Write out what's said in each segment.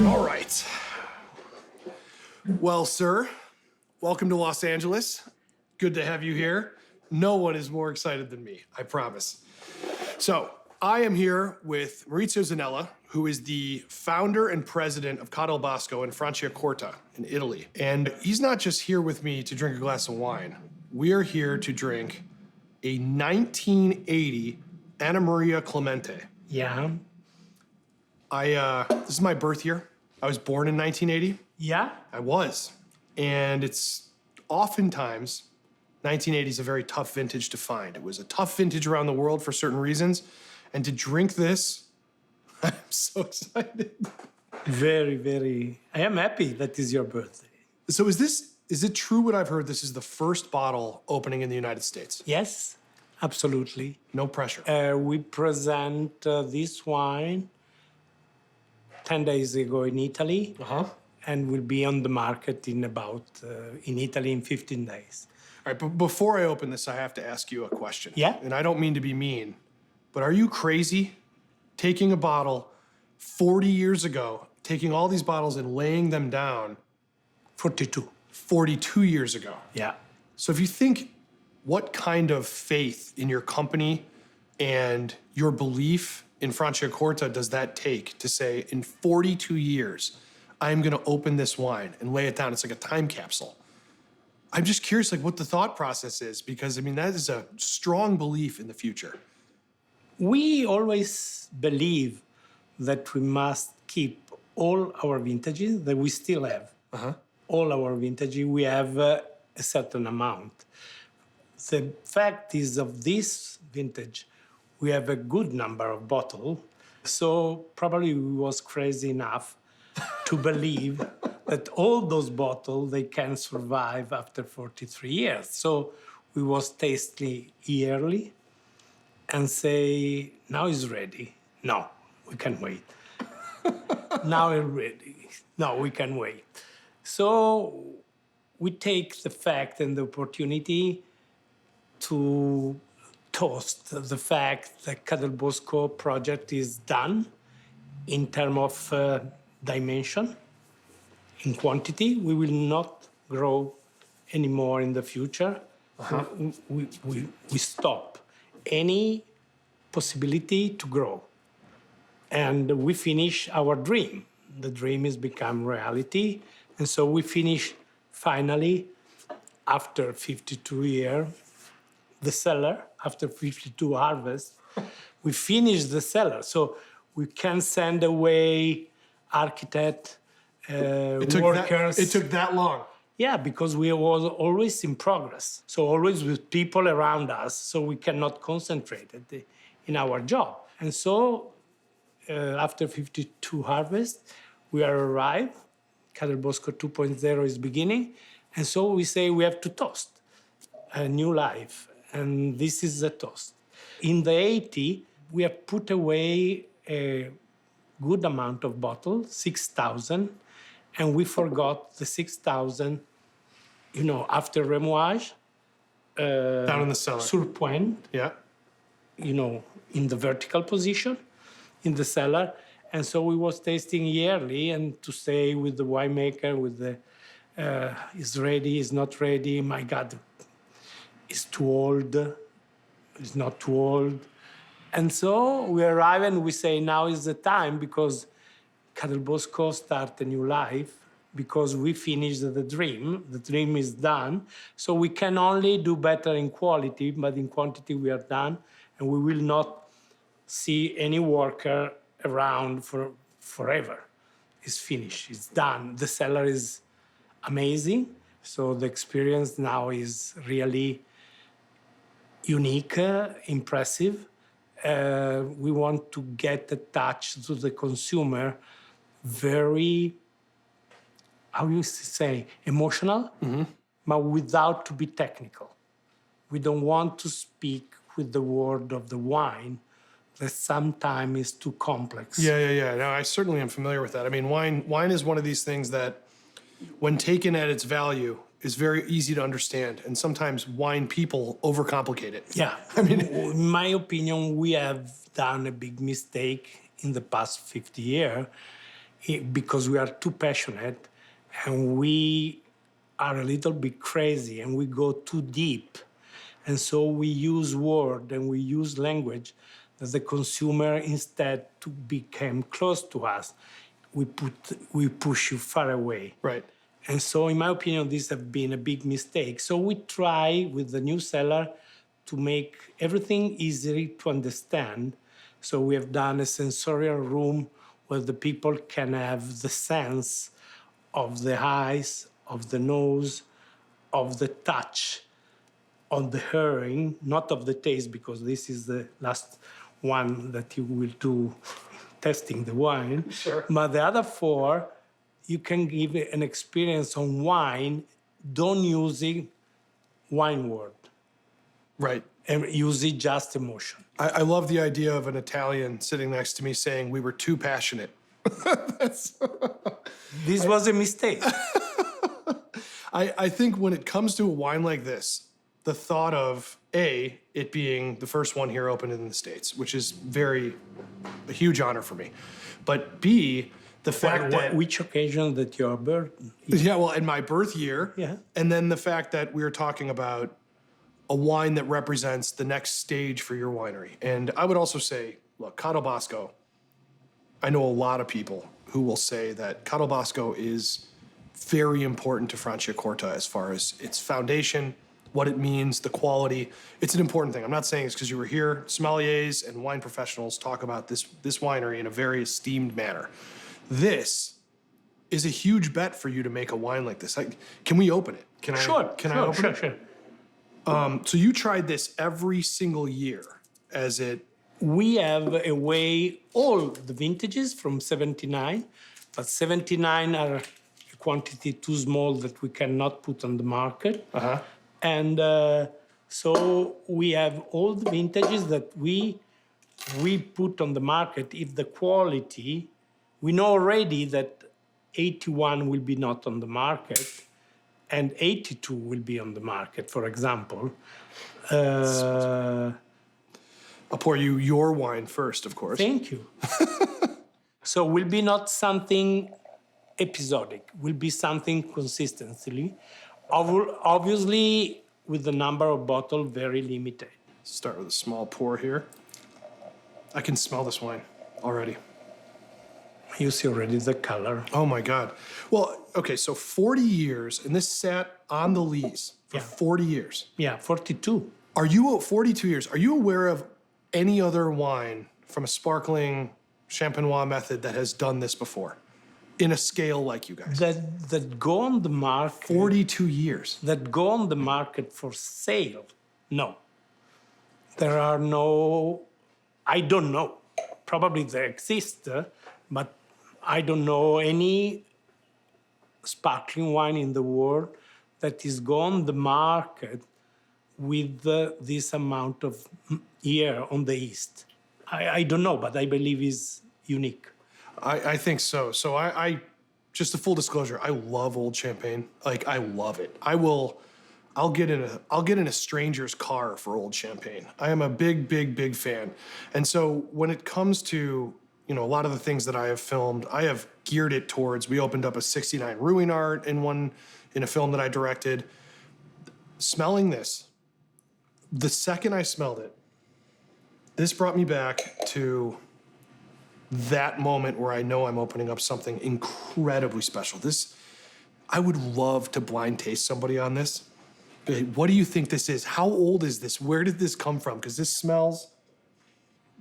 All right. Well, sir, welcome to Los Angeles. Good to have you here. No one is more excited than me, I promise. So, I am here with Maurizio Zanella, who is the founder and president of Bosco in Franciacorta in Italy. And he's not just here with me to drink a glass of wine. We are here to drink a 1980 Annamaria Clementi. Yeah. This is my birth year. I was born in 1980. Yeah? I was. And it's oftentimes, 1980 is a very tough vintage to find. It was a tough vintage around the world for certain reasons. And to drink this, I'm so excited. Very, very. I am happy that is your birthday. So is it true what I've heard? This is the first bottle opening in the United States? Yes, absolutely. No pressure. We present this wine 10 days ago in Italy. And will be on the market in Italy in 15 days. All right, but before I open this, I have to ask you a question. Yeah? And I don't mean to be mean, but are you crazy taking a bottle 40 years ago, taking all these bottles and laying them down 42 years ago? Yeah. So if you think what kind of faith in your company and your belief in Franciacorta does that take to say in 42 years, I'm gonna open this wine and lay it down. It's like a time capsule. I'm just curious like what the thought process is because I mean, that is a strong belief in the future. We always believe that we must keep all our vintages that we still have. All our vintages, we have a certain amount. The fact is of this vintage, we have a good number of bottles. So probably we was crazy enough to believe that all those bottles, they can survive after 43 years. So we was tasting yearly and say, now it's ready. No, we can wait. Now it's ready. No, we can wait. So we take the fact and the opportunity to toast the fact that Bosco project is done in terms of dimension, in quantity. We will not grow anymore in the future. We stop any possibility to grow. And we finish our dream. The dream has become reality. And so we finish finally, after 52 years, the cellar, after 52 harvests, we finish the cellar. So we can send away architect, workers. It took that long. Yeah, because we was always in progress. So always with people around us, so we cannot concentrate in our job. And so after 52 harvests, we are arrived. Bosco 2.0 is beginning. And so we say we have to toast a new life. And this is the toast. In the 80, we have put away a good amount of bottles, 6,000, and we forgot the 6,000, after remouage. Down in the cellar. Sur point. Yeah. In the vertical position, in the cellar. And so we was tasting yearly and to say with the winemaker, with the, is ready, is not ready, my God, it's too old, it's not too old. And so we arrive and we say, now is the time because Bosco start a new life because we finished the dream is done. So we can only do better in quality, but in quantity we are done and we will not see any worker around for forever. It's finished, it's done. The cellar is amazing. So the experience now is really unique, impressive. We want to get attached to the consumer very, how you say, emotional, but without to be technical. We don't want to speak with the word of the wine that sometimes is too complex. Yeah. No, I certainly am familiar with that. I mean, wine is one of these things that when taken at its value is very easy to understand. And sometimes wine people overcomplicate it. Yeah, I mean, in my opinion, we have done a big mistake in the past 50 years because we are too passionate and we are a little bit crazy and we go too deep. And so we use word and we use language that the consumer, instead to become close to us, we push you far away. Right. And so, in my opinion, this has been a big mistake. So we try with the new seller to make everything easy to understand. So we have done a sensorial room where the people can have the sense of the eyes, of the nose, of the touch, on the hearing, not of the taste, because this is the last one that you will do testing the wine. Sure. But the other four, you can give an experience on wine, don't using wine word, Right. and use it just emotion. I love the idea of an Italian sitting next to me saying we were too passionate. This was a mistake. I think when it comes to a wine like this, the thought of it being the first one here opened in the States, which is a huge honor for me, but B, the fact that Which occasion that your birth? yeah, well, in my birth year, Yeah. and then the fact that we're talking about a wine that represents the next stage for your winery. And I would also say, look, Cato Bosco, I know a lot of people who will say that Cato Bosco is very important to Franciacorta as far as its foundation, what it means, the quality. It's an important thing. I'm not saying it's because you were here. Sommeliers and wine professionals talk about this winery in a very esteemed manner. This is a huge bet for you to make a wine like this. Can we open it? Can I open it? Sure. So you tried this every single year as it... We have away all the vintages from 79, but 79 are a quantity too small that we cannot put on the market. Uh-huh. And so we have all the vintages that we put on the market. If the quality, we know already that 81 will be not on the market and 82 will be on the market, for example. I'll pour you your wine first, of course. Thank you. So will be not something episodic, will be something consistently. Obviously, with the number of bottles very limited. Start with a small pour here. I can smell this wine already. You see already the color. Oh my God. Well, okay, so 40 years, and this sat on the lees for Yeah. 40 years. Yeah, 42. Are you, 42 years, are you aware of any other wine from a sparkling champenois method that has done this before? In a scale like you guys? That go on the market. 42 years. That go on the market for sale. No. There are no, I don't know. Probably they exist, but I don't know any sparkling wine in the world that is go on the market with this amount of year on the East. I don't know, but I believe is unique. I think so. So I just a full disclosure, I love old champagne. Like, I love it. I'll get in a stranger's car for old champagne. I am a big fan. And so when it comes to, you know, a lot of the things that I have filmed, I have geared it towards, we opened up a 69 Ruinart in a film that I directed. Smelling this, the second I smelled it, this brought me back to that moment where I know I'm opening up something incredibly special. I would love to blind taste somebody on this. What do you think this is? How old is this? Where did this come from? Because this smells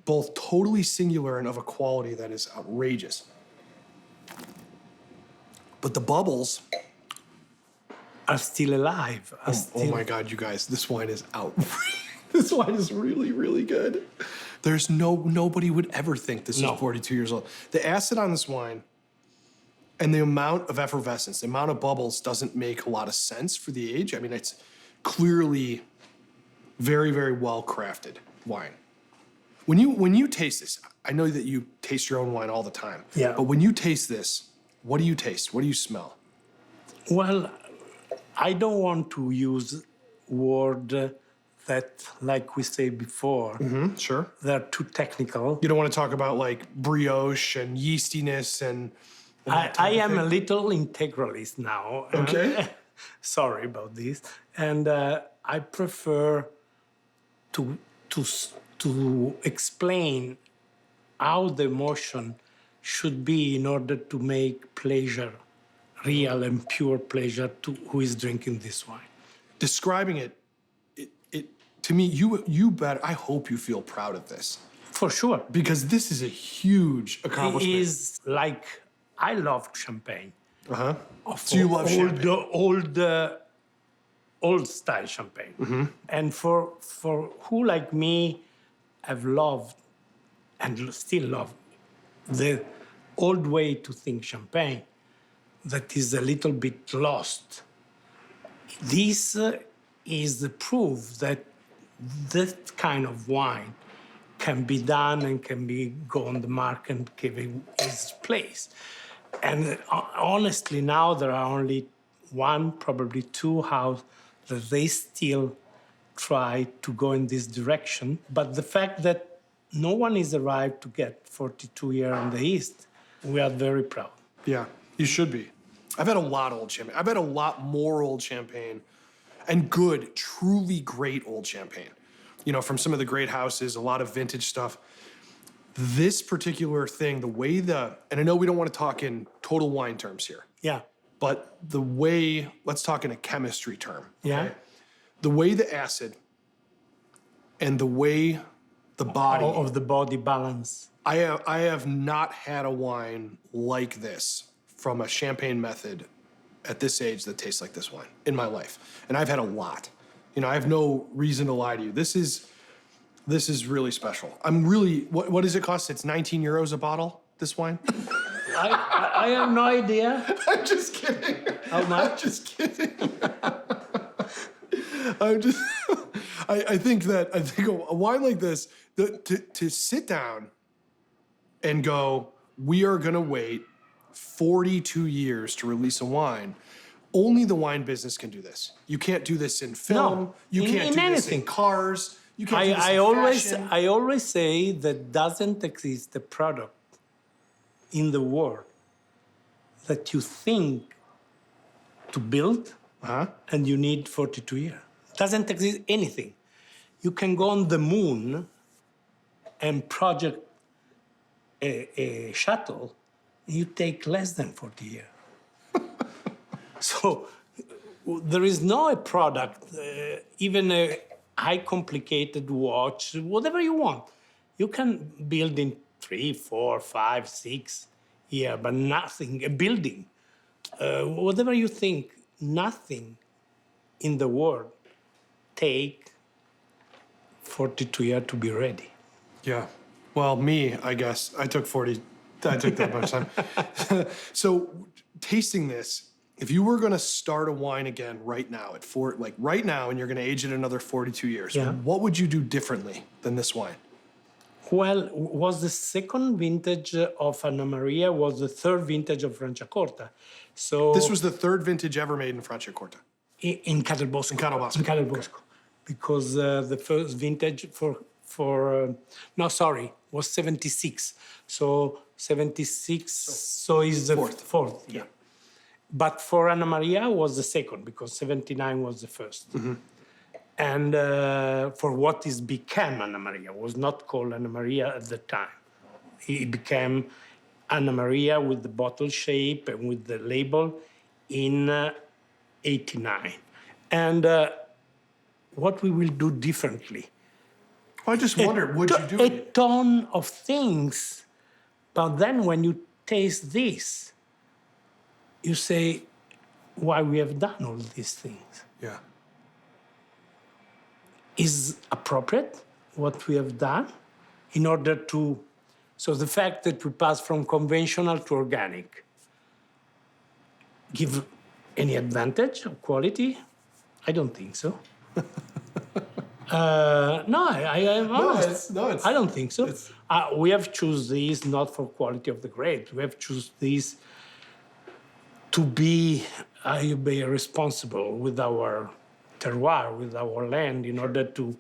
both totally singular and of a quality that is outrageous. But the bubbles Are still alive. Oh my God, you guys, this wine is outrageous. This wine is really good. There's nobody would ever think this is 42 years old. The acid on this wine and the amount of effervescence, the amount of bubbles doesn't make a lot of sense for the age. I mean, it's clearly very well crafted wine. When you taste this, I know that you taste your own wine all the time. Yeah. But when you taste this, what do you taste? What do you smell? Well, I don't want to use word that, like we say before, Sure. they're too technical. You don't want to talk about like brioche and yeastiness and I am a little integralist now. Okay. Sorry about this. And I prefer to explain how the emotion should be in order to make pleasure, real and pure pleasure to who is drinking this wine. Describing it to me, you bet. I hope you feel proud of this For sure. because this is a huge It accomplishment. is like, I love champagne. Uh-huh. So you love champagne. Old style champagne. And for who like me have loved and still love the old way to think champagne that is a little bit lost. This is the proof that that kind of wine can be done and can be go on the market and give it its place. And honestly, now there are only one, probably two houses that they still try to go in this direction. But the fact that no one is arrived to get 42 years in the East, we are very proud. Yeah, you should be. I've had a lot of old champagne. I've had a lot more old champagne and good, truly great old champagne. You know, from some of the great houses, a lot of vintage stuff. This particular thing, the way and I know we don't want to talk in total wine terms here, Yeah. but the way, let's talk in a chemistry term. Yeah. The way the acid and the way the body Of the body balance. I have not had a wine like this from a champagne method at this age that tastes like this wine in my life. And I've had a lot. You know, I have no reason to lie to you. This is really special. I'm really, what does it cost? It's 19 euros a bottle, this wine? I have no idea I'm just kidding. how much. I'm just kidding. I think a wine like this, to sit down and go, we are going to wait 42 years to release a wine. Only the wine business can do this. You can't do this in film. No, You in- can't in do this in anything. cars. You can't do this in fashion. I always say that doesn't exist a product in the world that you think to build and you need 42 years. Doesn't exist anything. You can go on the moon and project a shuttle, and you take less than 40 years. So there is no product, even a high complicated watch, whatever you want. You can build in 3, 4, 5, 6 years, but nothing, a building, whatever you think, nothing in the world take 42 years to be ready. Yeah. Well, me, I guess. I took that much time. So tasting this, if you were going to start a wine again right now right now, and you're going to age it another 42 years, Yeah. what would you do differently than this wine? Well, was the second vintage of Annamaria, was the third vintage of Franciacorta. So This was the third vintage ever made in Franciacorta. in Cadel Bosco. In Cadel Bosco. In Cadel Bosco. Because the first vintage was 76. So 76, so is the fourth. Yeah. But for Annamaria was the second, because 79 was the first. And for what is became Annamaria, was not called Annamaria at the time. It became Annamaria with the bottle shape and with the label in 89. And what we will do differently. I just wondered, would you do A it? ton of things, but then when you taste this, you say, why we have done all these things? Yeah. Is appropriate what we have done in order to, so the fact that we pass from conventional to organic, give any advantage of quality? I don't think so. No, I am honest. I don't think so. We have choose these not for quality of the grape. We have choose these to be responsible with our terroir, with our land, in order to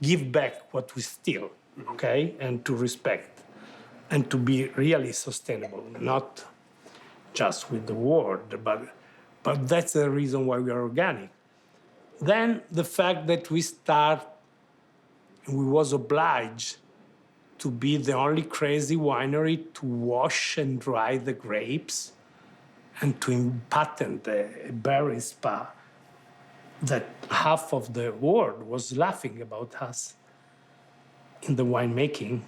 give back what we steal, okay, and to respect, and to be really sustainable, not just with the word, but that's the reason why we are organic. Then the fact that we was obliged to be the only crazy winery to wash and dry the grapes and to patent a berry spa that half of the world was laughing about us in the winemaking.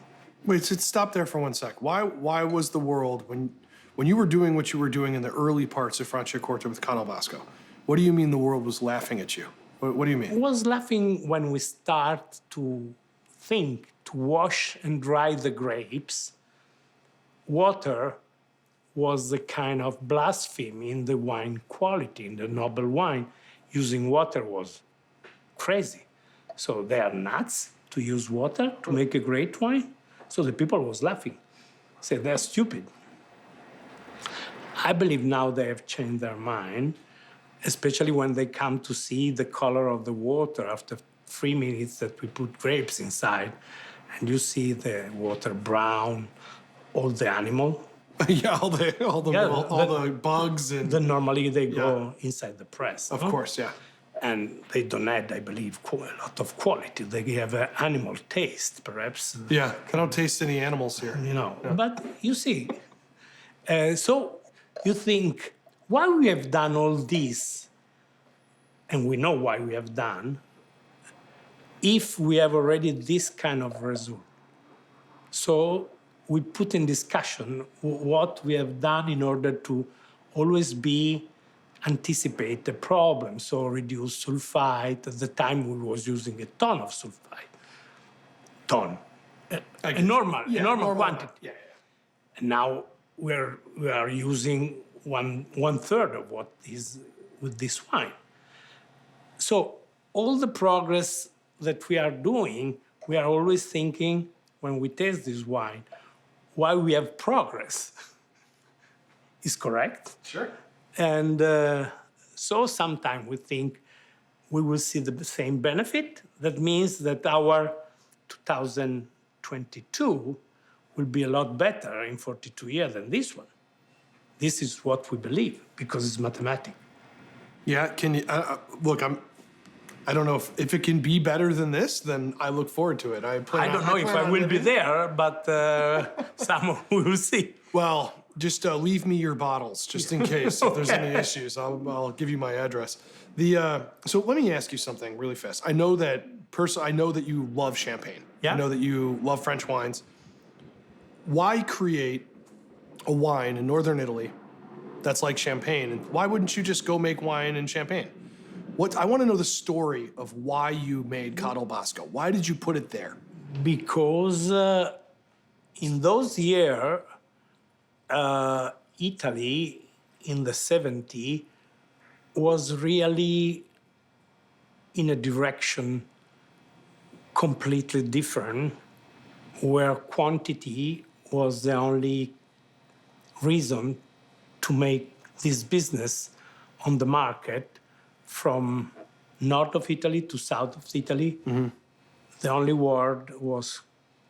Wait, so stop there for 1 sec. Why was the world, when you were doing what you were doing in the early parts of Franciacorta with Bosco, what do you mean the world was laughing at you? What do you mean? It was laughing when we start to think to wash and dry the grapes. Water was the kind of blasphemy in the wine quality, in the noble wine. Using water was crazy. So they are nuts to use water to make a great wine. So the people was laughing, said they're stupid. I believe now they have changed their mind, especially when they come to see the color of the water after 3 minutes that we put grapes inside, and you see the water brown, all the animal. Yeah, all the bugs and Normally they go inside the press. of course, yeah. And they don't add, I believe, a lot of quality. They have an animal taste, perhaps. Yeah, I don't taste any animals here. You know, but you see, so you think, why we have done all this, and we know why we have done, if we have already this kind of result. So we put in discussion what we have done in order to always anticipate the problem, so reduce sulfite. At the time, we was using a ton of sulfite. A normal quantity. Yeah. And now we are using one third of what is with this wine. So all the progress that we are doing, we are always thinking when we taste this wine, why we have progress is correct. Sure. And so sometimes we think we will see the same benefit. That means that our 2022 will be a lot better in 42 years than this one. This is what we believe because it's mathematics. Yeah, can you look? I don't know if it can be better than this. Then I look forward to it. I don't know if I will be there, but someone we will see. Well, just leave me your bottles, just in case if there's any issues. I'll give you my address. So let me ask you something really fast. I know that you love champagne. Yeah. I know that you love French wines. Why create a wine in northern Italy that's like champagne? And why wouldn't you just go make wine in Champagne? I want to know the story of why you made Bosco. Why did you put it there? Because in those years, Italy in the 70s was really in a direction completely different, where quantity was the only reason to make this business on the market from north of Italy to south of Italy. Mm-hmm. The only word was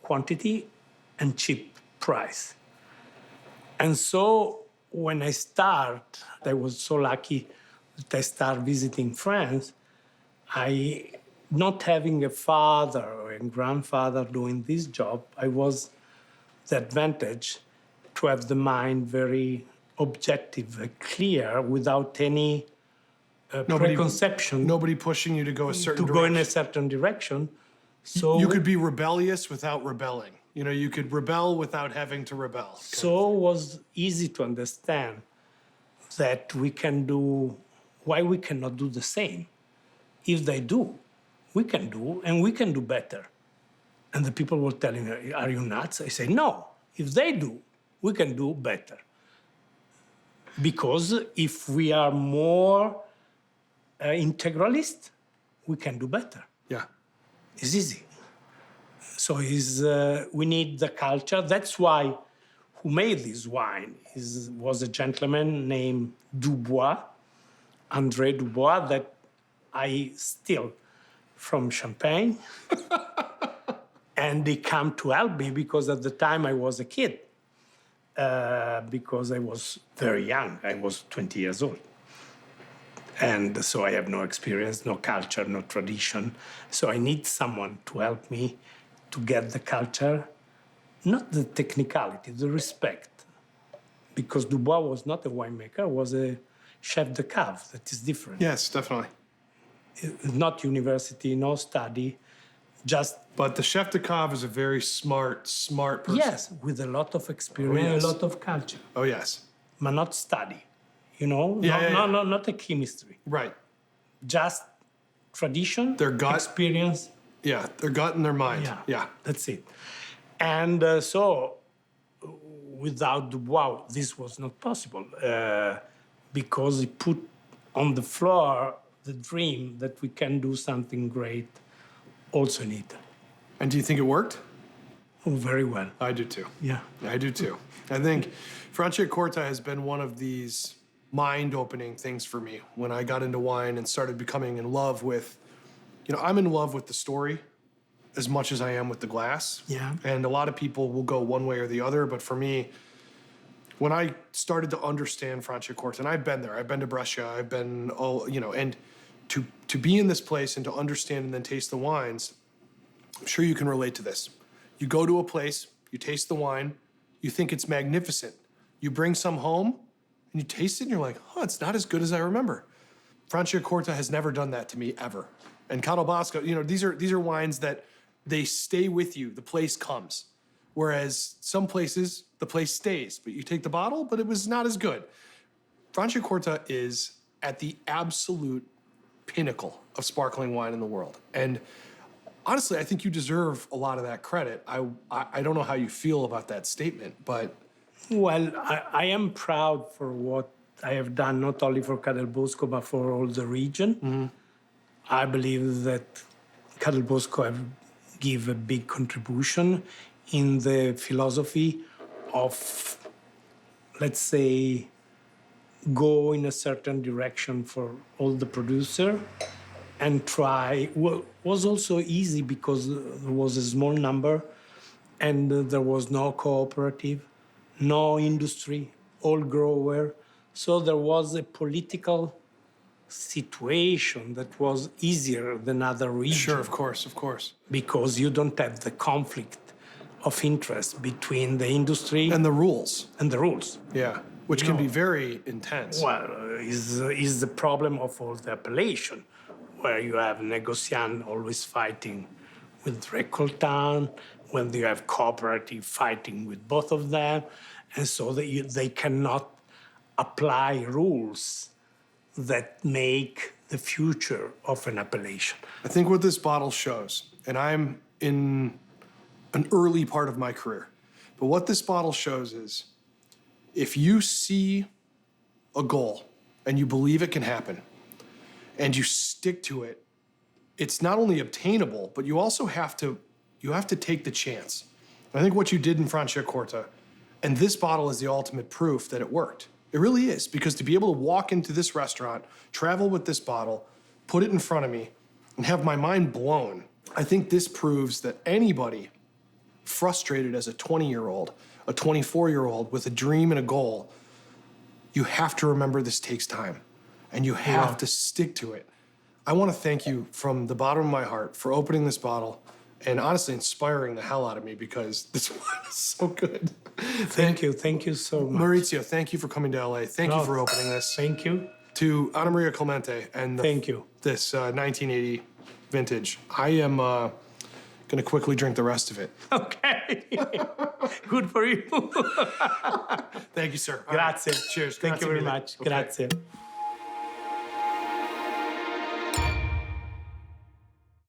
quantity and cheap price. And so when I was so lucky that I started visiting France. Not having a father or a grandfather doing this job, I was the advantage to have the mind very objective, clear, without any preconception. Nobody pushing you to go a certain to direction. go in a certain direction. So you could be rebellious without rebelling. You know, you could rebel without having to rebel. So it was easy to understand that why we cannot do the same. If they do, we can do, and we can do better. And the people were telling me, are you nuts? I say, no, if they do, we can do better. Because if we are more integralist, we can do better. Yeah. It's easy. So we need the culture. That's why who made this wine was a gentleman named Dubois, André Dubois, that I steal from Champagne. And he came to help me because at the time I was a kid. because I was very young. I was 20 years old. And so I have no experience, no culture, no tradition. So I need someone to help me to get the culture, not the technicality, the respect. Because Dubois was not a winemaker, was a chef de cave. That is different. Yes, definitely. Not university, no study, just... But the chef de cave is a very smart person. Yes, with a lot of experience, yes. a lot of culture. Oh, yes. But not study, you know? Yeah, Not a chemistry. Right. Just tradition, Their gut. experience. Yeah, their gut and their mind. Yeah. That's it. And so, without Dubois, this was not possible because he put on the floor the dream that we can do something great also in Italy. And do you think it worked? Oh, very well. I do too. Yeah. I do too. I think Franciacorta has been one of these mind-opening things for me when I got into wine and started becoming in love with, I'm in love with the story as much as I am with the glass. Yeah. And a lot of people will go one way or the other, but for me, when I started to understand Franciacorta, and I've been there, I've been to Brescia, I've been, and to be in this place and to understand and then taste the wines, I'm sure you can relate to this. You go to a place, you taste the wine, you think it's magnificent. You bring some home, and you taste it, and you're like, it's not as good as I remember. Franciacorta has never done that to me, ever. And Bosco, these are wines that they stay with you. The place comes. Whereas some places, the place stays. But you take the bottle, but it was not as good. Franciacorta is at the absolute pinnacle of sparkling wine in the world. And honestly, I think you deserve a lot of that credit. I don't know how you feel about that statement, but... Well, I am proud for what I have done, not only for Bosco, but for all the region. Mm-hmm. I believe that Bosco have give a big contribution in the philosophy of, let's say, go in a certain direction for all the producer and try. Well, was also easy because there was a small number and there was no cooperative, no industry, all grower. So there was a political situation that was easier than other regions. Sure, of course. Because you don't have the conflict of interest between the industry and the rules. Yeah, which can be very intense. Well, is the problem of all the appellation, where you have negociant always fighting with récoltant, when you have cooperative fighting with both of them, and so they cannot apply rules that make the future of an appellation. I think what this bottle shows, and I'm in an early part of my career, but what this bottle shows is if you see a goal and you believe it can happen and you stick to it, it's not only obtainable, but you also have to take the chance. I think what you did in Franciacorta, and this bottle is the ultimate proof that it worked. It really is, because to be able to walk into this restaurant, travel with this bottle, put it in front of me, and have my mind blown, I think this proves that anybody frustrated as a 20-year-old, a 24-year-old with a dream and a goal, you have to remember this takes time, and you have to stick to it. I want to thank you from the bottom of my heart for opening this bottle and honestly inspiring the hell out of me, because this wine is so good. Thank you so much. Maurizio, thank you for coming to LA. Thank you for opening this. Thank you. To Annamaria Clementi and this 1980 vintage. I am going to quickly drink the rest of it. Okay. Good for you. Thank you, sir. Grazie. Cheers. Thank you very mille. much. Okay. Grazie.